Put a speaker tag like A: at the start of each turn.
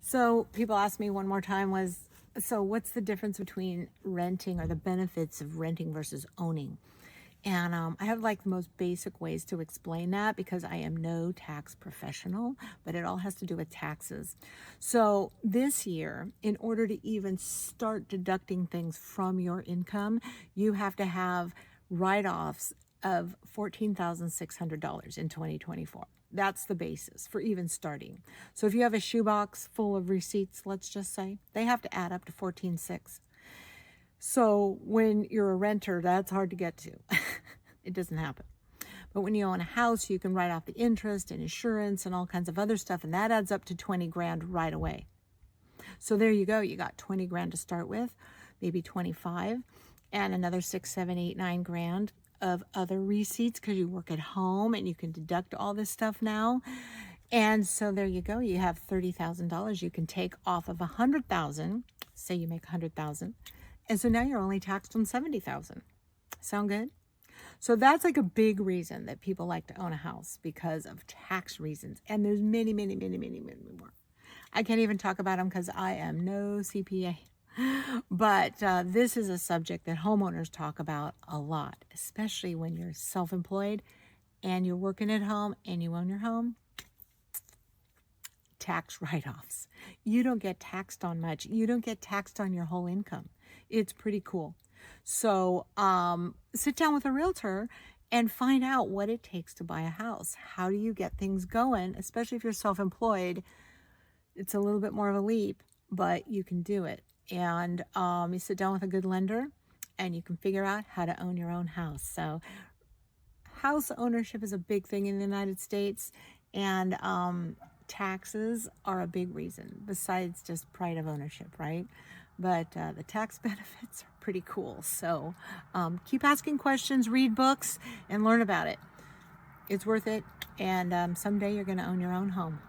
A: So people ask me one more time so what's the difference between renting, or the benefits of renting versus owning? And I have like the most basic ways to explain that, because I am no tax professional, but it all has to do with taxes. So this year, in order to even start deducting things from your income, you have to have write-offs of $14,600 in 2024. That's the basis for even starting. So if you have a shoebox full of receipts, let's just say, they have to add up to 14,600. So when you're a renter, that's hard to get to. It doesn't happen. But when you own a house, you can write off the interest and insurance and all kinds of other stuff, and that adds up to 20 grand right away. So there you go. You got 20 grand to start with, maybe 25, and another 6, 7, 8, 9 grand of other receipts, because you work at home and you can deduct all this stuff now. And so there you go. You have $30,000 you can take off of 100,000. Say you make 100,000. And so now you're only taxed on 70,000. Sound good? So that's like a big reason that people like to own a house, because of tax reasons. And there's many, many, many, many, many more. I can't even talk about them because I am no CPA. But this is a subject that homeowners talk about a lot, especially when you're self-employed and you're working at home and you own your home. Tax write-offs. You don't get taxed on much. You don't get taxed on your whole income. It's pretty cool. So sit down with a realtor and find out what it takes to buy a house. How do you get things going, especially if you're self-employed? It's a little bit more of a leap, but you can do it. And you sit down with a good lender and you can figure out how to own your own house. So house ownership is a big thing in the United States, and taxes are a big reason, besides just pride of ownership, right? But the tax benefits are pretty cool. So keep asking questions, read books, and learn about it. It's worth it, and someday you're going to own your own home.